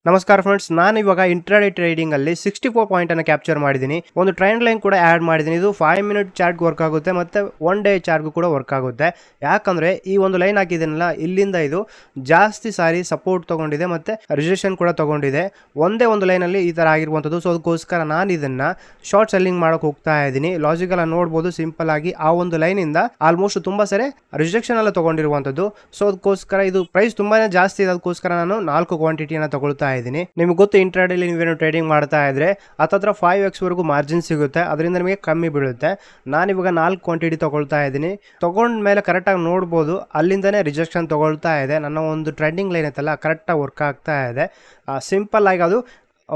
ನಮಸ್ಕಾರ ಫ್ರೆಂಡ್ಸ್, ನಾನು ಇವಾಗ ಇಂಟ್ರಾಡೇ ಟ್ರೇಡಿಂಗ್ ಅಲ್ಲಿ 64 ಪಾಯಿಂಟ್ ಅನ್ನು ಕ್ಯಾಪ್ಚರ್ ಮಾಡಿದ್ದೀನಿ. ಒಂದು ಟ್ರೆಂಡ್ ಲೈನ್ ಕೂಡ ಆಡ್ ಮಾಡಿದ್ದೀನಿ. ಇದು 5 ಮಿನಿಟ್ ಚಾರ್ಟ್ ವರ್ಕ್ ಆಗುತ್ತೆ ಮತ್ತೆ 1 ಡೇ ಚಾರ್ಟ್ ಕೂಡ ವರ್ಕ್ ಆಗುತ್ತೆ. ಯಾಕಂದ್ರೆ ಈ ಒಂದು ಲೈನ್ ಹಾಕಿದ್ದೀನಲ್ಲ, ಇಲ್ಲಿಂದ ಇದು ಜಾಸ್ತಿ ಸಾರಿ ಸಪೋರ್ಟ್ ತಗೊಂಡಿದೆ ಮತ್ತೆ ರಿಜೆಕ್ಷನ್ ಕೂಡ ತಗೊಂಡಿದೆ. ಒಂದೇ ಒಂದು ಲೈನ್ ಅಲ್ಲಿ ಈ ತರ ಆಗಿರುವಂತದ್ದು. ಸೊ ಅದಕ್ಕೋಸ್ಕರ ನಾನು ಇದನ್ನ ಶಾರ್ಟ್ ಸೆಲ್ಲಿಂಗ್ ಮಾಡಕ್ ಹೋಗ್ತಾ ಇದ್ದೀನಿ. ಲಾಜಿಕಲ್ ಆಗಿ ನೋಡಬಹುದು, ಸಿಂಪಲ್ ಆಗಿ ಆ ಒಂದು ಲೈನ್ ಇಂದ ಆಲ್ಮೋಸ್ಟ್ ತುಂಬಾ ಸರಿ ರಿಜೆಕ್ಷನ್ ಎಲ್ಲ ತಗೊಂಡಿರುವಂತದ್ದು. ಸೊ ಅದಕ್ಕೋಸ್ಕರ ಇದು ಪ್ರೈಸ್ ತುಂಬಾನೇ ಜಾಸ್ತಿ ಇದೆ. ಅದಕ್ಕೋಸ್ಕರ ನಾನು 4 ಕ್ವಾಂಟಿಟಿಯನ್ನು ತಗೊಳ್ತಾ ಇದ್ದೀನಿ. ನಿಮಗೆ ಗೊತ್ತು, ಇಂಟ್ರಾಡೇಲಿ ನೀವೇನು ಟ್ರೇಡಿಂಗ್ ಮಾಡ್ತಾ ಇದ್ರೆ ಹತ್ತತ್ರ 5x ವರೆಗೂ ಮಾರ್ಜಿನ್ ಸಿಗುತ್ತೆ. ಅದರಿಂದ ನಿಮಗೆ ಕಮ್ಮಿ ಬೀಳುತ್ತೆ. ನಾನಿವಾಗ 4 ಕ್ವಾಂಟಿಟಿ ತಗೊಳ್ತಾ ಇದ್ದೀನಿ. ತಗೊಂಡ ಮೇಲೆ ಕರೆಕ್ಟಾಗಿ ನೋಡ್ಬೋದು, ಅಲ್ಲಿಂದನೇ ರಿಜೆಕ್ಷನ್ ತಗೊಳ್ತಾ ಇದೆ. ನನ್ನ ಒಂದು ಟ್ರೆಂಡಿಂಗ್ ಲೈನ್ ಐತಲ್ಲ, ಕರೆಕ್ಟಾಗಿ ವರ್ಕ್ ಆಗ್ತಾ ಇದೆ. ಸಿಂಪಲ್ ಆಗಿ ಅದು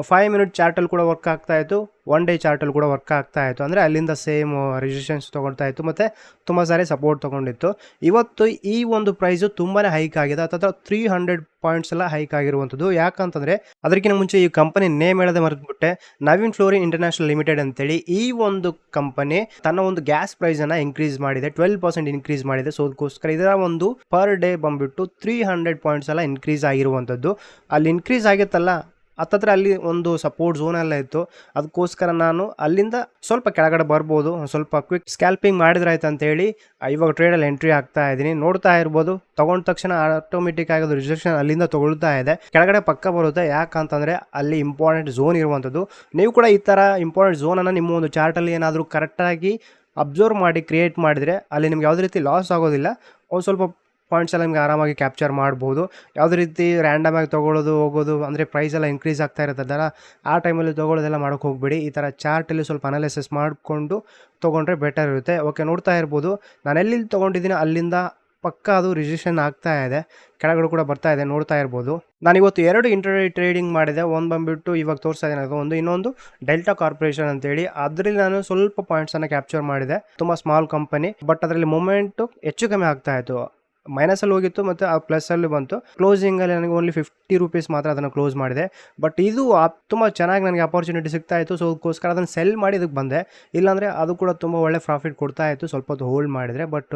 5 ಮಿನಿಟ್ ಚಾರ್ಟಲ್ಲಿ ಕೂಡ ವರ್ಕ್ ಆಗ್ತಾ ಇತ್ತು, 1 ಡೇ ಚಾರ್ಟಲ್ಲಿ ಕೂಡ ವರ್ಕ್ ಆಗ್ತಾ ಇತ್ತು. ಅಂದರೆ ಅಲ್ಲಿಂದ ಸೇಮ್ ರಿಜಿಸ್ಟ್ರೇಷನ್ಸ್ ತೊಗೊಳ್ತಾ ಇತ್ತು ಮತ್ತು ತುಂಬ ಸಾರಿ ಸಪೋರ್ಟ್ ತೊಗೊಂಡಿತ್ತು. ಇವತ್ತು ಈ ಒಂದು ಪ್ರೈಸು ತುಂಬಾ ಹೈಕ್ ಆಗಿದೆ. ಹತ್ತತ್ರ 300 ಪಾಯಿಂಟ್ಸ್ ಎಲ್ಲ ಹೈಕ್ ಆಗಿರುವಂಥದ್ದು. ಯಾಕಂತಂದರೆ ಅದಕ್ಕಿಂತ ಮುಂಚೆ ಈ ಕಂಪನಿ ನೇಮ್ ಹೇಳೋದೇ ಮರೆತುಬಿಟ್ಟೆ, ನವೀನ್ ಫ್ಲೋರಿನ್ ಇಂಟರ್ನ್ಯಾಷನಲ್ ಲಿಮಿಟೆಡ್ ಅಂತೇಳಿ. ಈ ಒಂದು ಕಂಪನಿ ತನ್ನ ಒಂದು ಗ್ಯಾಸ್ ಪ್ರೈಸನ್ನು ಇನ್ಕ್ರೀಸ್ ಮಾಡಿದೆ, 12% ಇನ್ಕ್ರೀಸ್ ಮಾಡಿದೆ. ಸೊ ಅದಕ್ಕೋಸ್ಕರ ಇದರ ಒಂದು ಪರ್ ಡೇ ಬಂದುಬಿಟ್ಟು 300 ಪಾಯಿಂಟ್ಸ್ ಎಲ್ಲ ಇನ್ಕ್ರೀಸ್ ಆಗಿರುವಂಥದ್ದು. ಅಲ್ಲಿ ಇನ್ಕ್ರೀಸ್ ಆಗಿತ್ತಲ್ಲ, ಹತ್ತತ್ರ ಅಲ್ಲಿ ಒಂದು ಸಪೋರ್ಟ್ ಝೋನ್ ಎಲ್ಲ ಇತ್ತು. ಅದಕ್ಕೋಸ್ಕರ ನಾನು ಅಲ್ಲಿಂದ ಸ್ವಲ್ಪ ಕೆಳಗಡೆ ಬರ್ಬೋದು, ಸ್ವಲ್ಪ ಕ್ವಿಕ್ ಸ್ಕ್ಯಾಲ್ಪಿಂಗ್ ಮಾಡಿದ್ರಾಯ್ತು ಅಂತೇಳಿ ಇವಾಗ ಟ್ರೇಡಲ್ಲಿ ಎಂಟ್ರಿ ಆಗ್ತಾ ಇದ್ದೀನಿ. ನೋಡ್ತಾ ಇರ್ಬೋದು, ತಗೊಂಡ ತಕ್ಷಣ ಆಟೋಮೆಟಿಕ್ ಆಗಿ ರಿಜೆಕ್ಷನ್ ಅಲ್ಲಿಂದ ತಗೊಳ್ತಾ ಇದೆ. ಕೆಳಗಡೆ ಪಕ್ಕ ಬರುತ್ತೆ, ಯಾಕಂತಂದರೆ ಅಲ್ಲಿ ಇಂಪಾರ್ಟೆಂಟ್ ಝೋನ್ ಇರುವಂಥದ್ದು. ನೀವು ಕೂಡ ಈ ಥರ ಇಂಪಾರ್ಟೆಂಟ್ ಝೋನನ್ನು ನಿಮ್ಮ ಒಂದು ಚಾರ್ಟಲ್ಲಿ ಏನಾದರೂ ಕರೆಕ್ಟಾಗಿ ಅಬ್ಸರ್ವ್ ಮಾಡಿ ಕ್ರಿಯೇಟ್ ಮಾಡಿದರೆ ಅಲ್ಲಿ ನಿಮ್ಗೆ ಯಾವುದೇ ರೀತಿ ಲಾಸ್ ಆಗೋದಿಲ್ಲ. ಒಂದು ಸ್ವಲ್ಪ ಪಾಯಿಂಟ್ಸ್ ಎಲ್ಲ ನಿಮಗೆ ಆರಾಮಾಗಿ ಕ್ಯಾಪ್ಚರ್ ಮಾಡ್ಬೋದು. ಯಾವುದೇ ರೀತಿ ರ್ಯಾಂಡಮ್ ಆಗಿ ತೊಗೊಳ್ಳೋದು ಹೋಗೋದು, ಅಂದರೆ ಪ್ರೈಸ್ ಎಲ್ಲ ಇನ್ಕ್ರೀಸ್ ಆಗ್ತಾ ಇರುತ್ತಲ್ಲ, ಆ ಟೈಮಲ್ಲಿ ತೊಗೊಳ್ಳೋದೆಲ್ಲ ಮಾಡೋಕ್ಕೆ ಹೋಗಬೇಡಿ. ಈ ಥರ ಚಾರ್ಟಲ್ಲಿ ಸ್ವಲ್ಪ ಅನಾಲಿಸಿಸ್ ಮಾಡಿಕೊಂಡು ತೊಗೊಂಡ್ರೆ ಬೆಟರ್ ಇರುತ್ತೆ. ಓಕೆ, ನೋಡ್ತಾ ಇರ್ಬೋದು, ನಾನು ಎಲ್ಲಿ ತೊಗೊಂಡಿದ್ದೀನಿ ಅಲ್ಲಿಂದ ಪಕ್ಕ ಅದು ರಿಜಿಸ್ಟ್ರೇಷನ್ ಆಗ್ತಾ ಇದೆ, ಕೆಳಗಡೆ ಕೂಡ ಬರ್ತಾ ಇದೆ, ನೋಡ್ತಾ ಇರ್ಬೋದು. ನಾನು ಇವತ್ತು 2 ಇಂಟ್ರಾಡೇ ಟ್ರೇಡಿಂಗ್ ಮಾಡಿದೆ. ಒಂದು ಬಂದುಬಿಟ್ಟು ಇವಾಗ ತೋರಿಸ್ತಾ ಇದ್ದೀನಿ, ಇನ್ನೊಂದು ಡೆಲ್ಟಾ ಕಾರ್ಪೊರೇಷನ್ ಅಂತೇಳಿ. ಅದರಲ್ಲಿ ನಾನು ಸ್ವಲ್ಪ ಪಾಯಿಂಟ್ಸನ್ನು ಕ್ಯಾಪ್ಚರ್ ಮಾಡಿದೆ. ತುಂಬ ಸ್ಮಾಲ್ ಕಂಪನಿ, ಬಟ್ ಅದರಲ್ಲಿ ಮೂಮೆಂಟು ಹೆಚ್ಚು ಕಮ್ಮಿ ಆಗ್ತಾ ಇತ್ತು. ಮೈನಸಲ್ಲಿ ಹೋಗಿತ್ತು ಮತ್ತು ಆ ಪ್ಲಸ್ಸಲ್ಲಿ ಬಂತು. ಕ್ಲೋಸಿಂಗಲ್ಲಿ ನನಗೆ ಓನ್ಲಿ 50 ರೂಪೀಸ್ ಮಾತ್ರ ಅದನ್ನು ಕ್ಲೋಸ್ ಮಾಡಿದೆ. ಬಟ್ ಇದು ತುಂಬ ಚೆನ್ನಾಗಿ ನನಗೆ ಅಪಾರ್ಚುನಿಟಿ ಸಿಗ್ತಾ ಇತ್ತು. ಸೊ ಅದಕ್ಕೋಸ್ಕರ ಅದನ್ನು ಸೆಲ್ ಮಾಡಿ ಇದಕ್ಕೆ ಬಂದೆ. ಇಲ್ಲಾಂದರೆ ಅದು ಕೂಡ ತುಂಬ ಒಳ್ಳೆ ಪ್ರಾಫಿಟ್ ಕೊಡ್ತಾ ಇತ್ತು ಸ್ವಲ್ಪ ಹೊತ್ತು ಹೋಲ್ಡ್ ಮಾಡಿದರೆ. ಬಟ್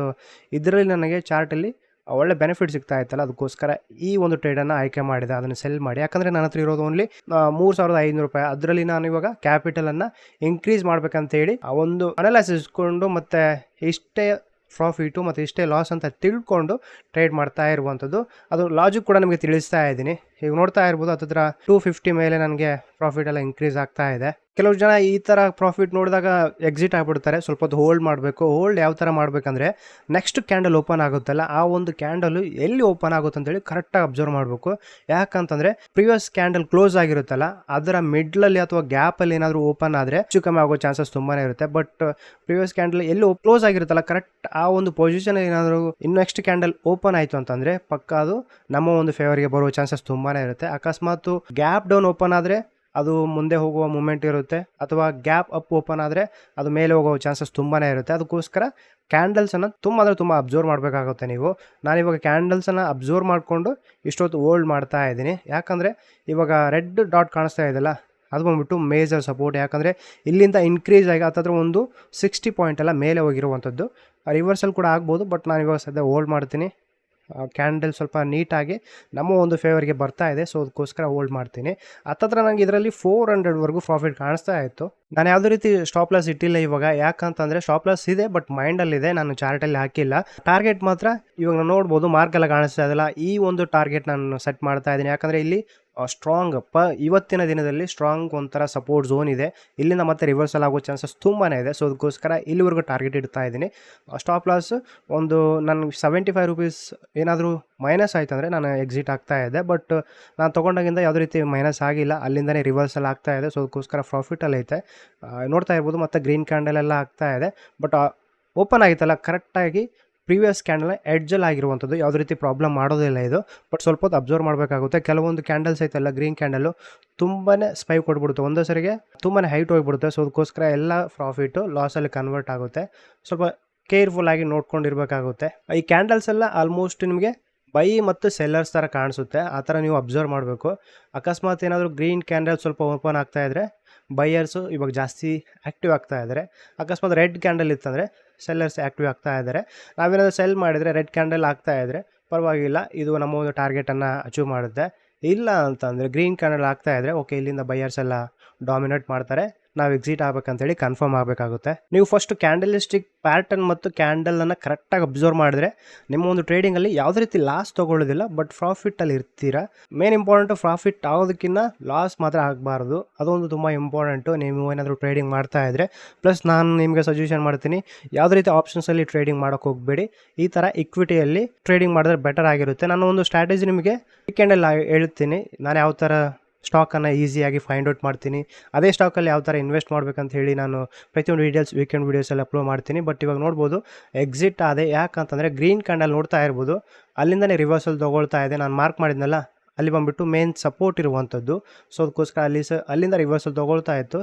ಇದರಲ್ಲಿ ನನಗೆ ಚಾರ್ಟಲ್ಲಿ ಒಳ್ಳೆ ಬೆನಿಫಿಟ್ ಸಿಗ್ತಾ ಇತ್ತಲ್ಲ, ಅದಕ್ಕೋಸ್ಕರ ಈ ಒಂದು ಟ್ರೇಡನ್ನು ಆಯ್ಕೆ ಮಾಡಿದೆ, ಅದನ್ನು ಸೆಲ್ ಮಾಡಿ. ಯಾಕಂದರೆ ನನ್ನ ಹತ್ರ ಇರೋದು ಓನ್ಲಿ 3500 ರೂಪಾಯಿ. ಅದರಲ್ಲಿ ನಾನು ಇವಾಗ ಕ್ಯಾಪಿಟಲನ್ನು ಇನ್ಕ್ರೀಸ್ ಮಾಡಬೇಕಂತೇಳಿ ಆ ಒಂದು ಅನಲೈಸಿಸ್ ಇಸ್ಕೊಂಡು ಮತ್ತು ಇಷ್ಟೇ ಪ್ರಾಫಿಟು ಮತ್ತು ಇಷ್ಟೇ ಲಾಸ್ ಅಂತ ತಿಳ್ಕೊಂಡು ಟ್ರೇಡ್ ಮಾಡ್ತಾ ಇರುವಂಥದ್ದು. ಅದು ಲಾಜಿಕ್ ಕೂಡ ನಿಮಗೆ ತಿಳಿಸ್ತಾ ಇದ್ದೀನಿ. ಈಗ ನೋಡ್ತಾ ಇರ್ಬೋದು, ಹತ್ತಿರ 250 ಮೇಲೆ ನನಗೆ ಪ್ರಾಫಿಟ್ ಎಲ್ಲ ಇನ್ಕ್ರೀಸ್ ಆಗ್ತಾ ಇದೆ. ಕೆಲವು ಜನ ಈ ಥರ ಪ್ರಾಫಿಟ್ ನೋಡಿದಾಗ ಎಕ್ಸಿಟ್ ಆಗಿಬಿಡ್ತಾರೆ. ಸ್ವಲ್ಪ ಹೊತ್ತು ಹೋಲ್ಡ್ ಮಾಡಬೇಕು. ಹೋಲ್ಡ್ ಯಾವ ಥರ ಮಾಡಬೇಕಂದ್ರೆ, ನೆಕ್ಸ್ಟ್ ಕ್ಯಾಂಡಲ್ ಓಪನ್ ಆಗುತ್ತಲ್ಲ, ಆ ಒಂದು ಕ್ಯಾಂಡಲು ಎಲ್ಲಿ ಓಪನ್ ಆಗುತ್ತೆ ಅಂತೇಳಿ ಕರೆಕ್ಟಾಗಿ ಅಬ್ಸರ್ವ್ ಮಾಡಬೇಕು. ಯಾಕಂತಂದರೆ ಪ್ರಿವಿಯಸ್ ಕ್ಯಾಂಡಲ್ ಕ್ಲೋಸ್ ಆಗಿರುತ್ತಲ್ಲ, ಅದರ ಮಿಡ್ಲಲ್ಲಿ ಅಥವಾ ಗ್ಯಾಪಲ್ಲಿ ಏನಾದರೂ ಓಪನ್ ಆದರೆ ಹೆಚ್ಚು ಕಮ್ಮಿ ಆಗೋ ಚಾನ್ಸಸ್ ತುಂಬಾ ಇರುತ್ತೆ. ಬಟ್ ಪ್ರಿವಿಯಸ್ ಕ್ಯಾಂಡಲ್ ಎಲ್ಲಿ ಕ್ಲೋಸ್ ಆಗಿರುತ್ತಲ್ಲ, ಕರೆಕ್ಟ್ ಆ ಒಂದು ಪೊಸಿಷನ್ ಏನಾದರೂ ಇನ್ನು ನೆಕ್ಸ್ಟ್ ಕ್ಯಾಂಡಲ್ ಓಪನ್ ಆಯಿತು ಅಂತಂದರೆ ಪಕ್ಕ ಅದು ನಮ್ಮ ಒಂದು ಫೇವರ್ಗೆ ಬರುವ ಚಾನ್ಸಸ್ ತುಂಬಾ ಇರುತ್ತೆ. ಅಕಸ್ಮಾತ್ ಗ್ಯಾಪ್ ಡೌನ್ ಓಪನ್ ಆದರೆ ಅದು ಮುಂದೆ ಹೋಗುವ ಮೂಮೆಂಟ್ ಇರುತ್ತೆ, ಅಥವಾ ಗ್ಯಾಪ್ ಅಪ್ ಓಪನ್ ಆದರೆ ಅದು ಮೇಲೆ ಹೋಗೋ ಚಾನ್ಸಸ್ ತುಂಬಾ ಇರುತ್ತೆ. ಅದಕ್ಕೋಸ್ಕರ ಕ್ಯಾಂಡಲ್ಸನ್ನು ತುಂಬ ಅಬ್ಸರ್ವ್ ಮಾಡಬೇಕಾಗುತ್ತೆ ನೀವು. ನಾನಿವಾಗ ಕ್ಯಾಂಡಲ್ಸನ್ನು ಅಬ್ಸರ್ವ್ ಮಾಡಿಕೊಂಡು ಇಷ್ಟೊತ್ತು ಹೋಲ್ಡ್ ಮಾಡ್ತಾ ಇದ್ದೀನಿ. ಯಾಕಂದರೆ ಇವಾಗ ರೆಡ್ ಡಾಟ್ ಕಾಣಿಸ್ತಾ ಇದೆಯಲ್ಲ, ಅದು ಬಂದ್ಬಿಟ್ಟು ಮೇಜರ್ ಸಪೋರ್ಟ್. ಯಾಕಂದರೆ ಇಲ್ಲಿಂದ ಇನ್ಕ್ರೀಸ್ ಆಗಿ ಹತ್ತತ್ರ ಒಂದು 60 ಪಾಯಿಂಟ್ ಎಲ್ಲ ಮೇಲೆ ಹೋಗಿರುವಂಥದ್ದು. ರಿವರ್ಸಲ್ ಕೂಡ ಆಗ್ಬೋದು, ಬಟ್ ನಾನು ಇವಾಗ ಸದ್ಯ ಹೋಲ್ಡ್ ಮಾಡ್ತೀನಿ. ಕ್ಯಾಂಡಲ್ ಸ್ವಲ್ಪ ನೀಟಾಗಿ ನಮ್ಮ ಒಂದು ಫೇವರ್ಗೆ ಬರ್ತಾ ಇದೆ. ಸೊ ಅದಕ್ಕೋಸ್ಕರ ಹೋಲ್ಡ್ ಮಾಡ್ತೀನಿ. ಹತ್ತತ್ರ ನನಗೆ ಇದರಲ್ಲಿ 400ವರೆಗೂ ಪ್ರಾಫಿಟ್ ಕಾಣಿಸ್ತಾ ಇತ್ತು. ನಾನು ಯಾವುದೇ ರೀತಿ ಸ್ಟಾಪ್ ಲಾಸ್ ಇಟ್ಟಿಲ್ಲ ಇವಾಗ. ಯಾಕಂತಂದರೆ ಸ್ಟಾಪ್ ಲಾಸ್ ಇದೆ, ಬಟ್ ಮೈಂಡಲ್ಲಿದೆ, ನಾನು ಚಾರ್ಟಲ್ಲಿ ಹಾಕಿಲ್ಲ. ಟಾರ್ಗೆಟ್ ಮಾತ್ರ ಇವಾಗ ನಾವು ನೋಡ್ಬೋದು, ಮಾರ್ಕೆಲ್ಲ ಕಾಣಿಸ್ತಾ ಇದೆಯಲ್ಲ, ಈ ಒಂದು ಟಾರ್ಗೆಟ್ ನಾನು ಸೆಟ್ ಮಾಡ್ತಾ ಇದ್ದೀನಿ. ಯಾಕಂದರೆ ಇಲ್ಲಿ ಸ್ಟ್ರಾಂಗ್ ಇವತ್ತಿನ ದಿನದಲ್ಲಿ ಸ್ಟ್ರಾಂಗ್ ಒಂಥರ ಸಪೋರ್ಟ್ ಝೋನ್ ಇದೆ. ಇಲ್ಲಿಂದ ಮತ್ತೆ ರಿವರ್ಸಲ್ ಆಗೋ ಚಾನ್ಸಸ್ ತುಂಬಾ ಇದೆ. ಸೊ ಅದಕ್ಕೋಸ್ಕರ ಇಲ್ಲಿವರೆಗೂ ಟಾರ್ಗೆಟ್ ಇಡ್ತಾ ಇದ್ದೀನಿ. ಸ್ಟಾಪ್ ಲಾಸ್ ಒಂದು ನನಗೆ 75 ರೂಪೀಸ್ ಏನಾದರೂ ಮೈನಸ್ ಆಯ್ತು ಅಂದರೆ ನಾನು ಎಕ್ಸಿಟ್ ಆಗ್ತಾ ಇದೆ. ಬಟ್ ನಾನು ತೊಗೊಂಡಾಗಿಂದ ಯಾವುದೇ ರೀತಿ ಮೈನಸ್ ಆಗಿಲ್ಲ, ಅಲ್ಲಿಂದನೇ ರಿವರ್ಸಲ್ ಆಗ್ತಾ ಇದೆ. ಸೊ ಅದಕ್ಕೋಸ್ಕರ ಪ್ರಾಫಿಟಲ್ಲಿ ಐತೆ. ನೋಡ್ತಾ ಇರ್ಬೋದು, ಮತ್ತು ಗ್ರೀನ್ ಕ್ಯಾಂಡಲ್ ಎಲ್ಲ ಆಗ್ತಾ ಇದೆ. ಬಟ್ ಓಪನ್ ಆಗಿತ್ತಲ್ಲ, ಕರೆಕ್ಟಾಗಿ ಪ್ರೀವಿಯಸ್ ಕ್ಯಾಂಡಲ್ ಎಡ್ಜಲ್ಲಿ ಆಗಿರುವಂಥದ್ದು. ಯಾವುದೇ ರೀತಿ ಪ್ರಾಬ್ಲಮ್ ಮಾಡೋದಿಲ್ಲ ಇದು. ಬಟ್ ಸ್ವಲ್ಪ ಹೊತ್ತು ಅಬ್ಸರ್ವ್ ಮಾಡಬೇಕಾಗುತ್ತೆ. ಕೆಲವೊಂದು ಕ್ಯಾಂಡಲ್ಸ್ ಐತಲ್ಲ, ಗ್ರೀನ್ ಕ್ಯಾಂಡಲು ತುಂಬಾ ಸ್ಪೈಕ್ ಕೊಟ್ಬಿಡುತ್ತೆ, ಒಂದೇ ಸರಿಗೆ ತುಂಬಾ ಹೈಟ್ ಹೋಗಿಬಿಡುತ್ತೆ. ಸೊ ಅದಕ್ಕೋಸ್ಕರ ಎಲ್ಲ ಪ್ರಾಫಿಟು ಲಾಸಲ್ಲಿ ಕನ್ವರ್ಟ್ ಆಗುತ್ತೆ. ಸ್ವಲ್ಪ ಕೇರ್ಫುಲ್ಲಾಗಿ ನೋಡ್ಕೊಂಡಿರ್ಬೇಕಾಗುತ್ತೆ. ಈ ಕ್ಯಾಂಡಲ್ಸ್ ಎಲ್ಲ ಆಲ್ಮೋಸ್ಟ್ ನಿಮಗೆ ಬೈ ಮತ್ತು ಸೆಲ್ಲರ್ಸ್ ಥರ ಕಾಣಿಸುತ್ತೆ. ಆ ಥರ ನೀವು ಅಬ್ಸರ್ವ್ ಮಾಡಬೇಕು. ಅಕಸ್ಮಾತ್ ಏನಾದರೂ ಗ್ರೀನ್ ಕ್ಯಾಂಡಲ್ ಸ್ವಲ್ಪ ಓಪನ್ ಆಗ್ತಾ ಇದ್ದರೆ ಬೈಯರ್ಸು ಇವಾಗ ಜಾಸ್ತಿ ಆ್ಯಕ್ಟಿವ್ ಆಗ್ತಾ ಇದ್ದಾರೆ. ಅಕಸ್ಮಾತ್ ರೆಡ್ ಕ್ಯಾಂಡಲ್ ಇತ್ತಂದರೆ ಸೆಲ್ಲರ್ಸ್ ಆ್ಯಕ್ಟಿವ್ ಆಗ್ತಾ ಇದ್ದಾರೆ. ನಾವೇನಾದರೂ ಸೆಲ್ ಮಾಡಿದರೆ ರೆಡ್ ಕ್ಯಾಂಡಲ್ ಆಗ್ತಾ ಇದ್ದರೆ ಪರವಾಗಿಲ್ಲ, ಇದು ನಮ್ಮ ಒಂದು ಟಾರ್ಗೆಟನ್ನು ಅಚೀವ್ ಮಾಡುತ್ತೆ. ಇಲ್ಲ ಅಂತಂದರೆ ಗ್ರೀನ್ ಕ್ಯಾಂಡಲ್ ಆಗ್ತಾ ಇದ್ದರೆ ಓಕೆ ಇಲ್ಲಿಂದ ಬೈಯರ್ಸ್ ಎಲ್ಲ ಡಾಮಿನೇಟ್ ಮಾಡ್ತಾರೆ, ನಾವು ಎಕ್ಸಿಟ್ ಆಗ್ಬೇಕಂತೇಳಿ ಕನ್ಫರ್ಮ್ ಆಗಬೇಕಾಗುತ್ತೆ. ನೀವು ಫಸ್ಟ್ ಕ್ಯಾಂಡಲಿಸ್ಟಿಕ್ ಪ್ಯಾಟರ್ನ್ ಮತ್ತು ಕ್ಯಾಂಡಲನ್ನು ಕರೆಕ್ಟಾಗಿ ಅಬ್ಸರ್ವ್ ಮಾಡಿದ್ರೆ ನಿಮ್ಮ ಒಂದು ಟ್ರೇಡಿಂಗಲ್ಲಿ ಯಾವುದೇ ರೀತಿ ಲಾಸ್ ತೊಗೊಳ್ಳೋದಿಲ್ಲ, ಬಟ್ ಪ್ರಾಫಿಟ್ಟಲ್ಲಿ ಇರ್ತೀರಾ. ಮೇನ್ ಇಂಪಾರ್ಟೆಂಟು ಪ್ರಾಫಿಟ್ ಆಗೋದಕ್ಕಿಂತ ಲಾಸ್ ಮಾತ್ರ ಆಗಬಾರ್ದು, ಅದೊಂದು ತುಂಬ ಇಂಪಾರ್ಟೆಂಟು ನೀವು ಏನಾದರೂ ಟ್ರೇಡಿಂಗ್ ಮಾಡ್ತಾ ಇದ್ದರೆ. ಪ್ಲಸ್ ನಾನು ನಿಮಗೆ ಸಜೆಷನ್ ಮಾಡ್ತೀನಿ, ಯಾವುದೇ ರೀತಿ ಆಪ್ಷನ್ಸಲ್ಲಿ ಟ್ರೇಡಿಂಗ್ ಮಾಡೋಕ್ಕೆ ಹೋಗಬೇಡಿ, ಈ ಥರ ಇಕ್ವಿಟಿಯಲ್ಲಿ ಟ್ರೇಡಿಂಗ್ ಮಾಡಿದ್ರೆ ಬೆಟರ್ ಆಗಿರುತ್ತೆ. ನಾನು ಒಂದು ಸ್ಟ್ರಾಟಜಿ ನಿಮಗೆ ವೀಕೆಂಡಲ್ಲಿ ಹೇಳ್ತೀನಿ, ನಾನು ಯಾವ ಥರ ಸ್ಟಾಕನ್ನು ಈಸಿಯಾಗಿ ಫೈಂಡ್ ಔಟ್ ಮಾಡ್ತೀನಿ, ಅದೇ ಸ್ಟಾಕಲ್ಲಿ ಯಾವ ಥರ ಇನ್ವೆಸ್ಟ್ ಮಾಡ್ಬೇಕಂತ ಹೇಳಿ ನಾನು ಪ್ರತಿಯೊಂದು ಡೀಟೇಲ್ಸ್ ವೀಕೆಂಡ್ ವೀಡಿಯೋಸಲ್ಲಿ ಅಪ್ಲೋಡ್ ಮಾಡ್ತೀನಿ. ಬಟ್ ಇವಾಗ ನೋಡ್ಬೋದು ಎಕ್ಸಿಟ್ ಆದೆ, ಯಾಕಂತಂದರೆ ಗ್ರೀನ್ ಕ್ಯಾಂಡಲ್ ನೋಡ್ತಾ ಇರ್ಬೋದು, ಅಲ್ಲಿಂದನೇ ರಿವರ್ಸಲ್ ತೊಗೊಳ್ತಾ ಇದೆ. ನಾನು ಮಾರ್ಕ್ ಮಾಡಿದ್ನಲ್ಲ ಅಲ್ಲಿ ಬಂದುಬಿಟ್ಟು ಮೇನ್ ಸಪೋರ್ಟ್ ಇರುವಂಥದ್ದು, ಸೊ ಅದಕ್ಕೋಸ್ಕರ ಅಲ್ಲಿಂದ ರಿವರ್ಸಲ್ ತೊಗೊಳ್ತಾ ಇತ್ತು.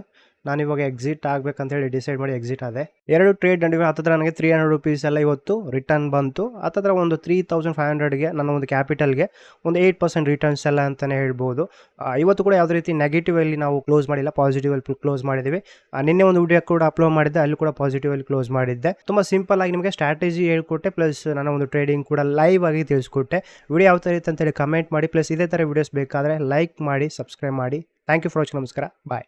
ನಾನಿವಾಗ ಎಕ್ಸಿಟ್ ಆಗಬೇಕಂತೇಳಿ ಡಿಸೈಡ್ ಮಾಡಿ ಎಕ್ಸಿಟ್ ಆದೆ. 2 ಟ್ರೇಡ್ ನಡುವೆ ಹತ್ತಿರ ನನಗೆ 300 ರುಪೀಸ್ ಎಲ್ಲ ಇವತ್ತು ರಿಟರ್ನ್ ಬಂತು. ಹತ್ತಿರ ಒಂದು 3500ಗೆ ನನ್ನ ಒಂದು ಕ್ಯಾಪಿಟಲ್ಗೆ ಒಂದು 8% ರಿಟರ್ನ್ಸ್ ಎಲ್ಲ ಅಂತಲೇ ಹೇಳ್ಬೋದು. ಇವತ್ತು ಕೂಡ ಯಾವುದೇ ರೀತಿ ನೆಗೆಟಿವಲ್ಲಿ ನಾವು ಕ್ಲೋಸ್ ಮಾಡಿಲ್ಲ, ಪಾಸಿಟಿವಲ್ಲಿ ಕ್ಲೋಸ್ ಮಾಡಿದ್ದೀವಿ. ನಿನ್ನೆ ಒಂದು ವಿಡಿಯೋ ಕೂಡ ಅಪ್ಲೋಡ್ ಮಾಡಿದ್ದೆ, ಅಲ್ಲಿ ಕೂಡ ಪಾಸಿಟಿವಲ್ಲಿ ಕ್ಲೋಸ್ ಮಾಡಿದ್ದೆ. ತುಂಬ ಸಿಂಪಲ್ ಆಗಿ ನಿಮಗೆ ಸ್ಟ್ರಾಟಜಿ ಹೇಳ್ಕೊಟ್ಟೆ, ಪ್ಲಸ್ ನನ್ನ ಒಂದು ಟ್ರೇಡಿಂಗ್ ಕೂಡ ಲೈವ್ ಆಗಿ ತಿಳಿಸ್ಕೊಟ್ಟೆ. ವಿಡಿಯೋ ಯಾವ ಥರ ಇತ್ತು ಅಂತೇಳಿ ಕಮೆಂಟ್ ಮಾಡಿ, ಪ್ಲಸ್ ಇದೇ ಥರ ವಿಡಿಯೋಸ್ ಬೇಕಾದರೆ ಲೈಕ್ ಮಾಡಿ, ಸಬ್ಸ್ಕ್ರೈಬ್ ಮಾಡಿ. Thank you for watching. ನಮಸ್ಕಾರ, ಬಾಯ್.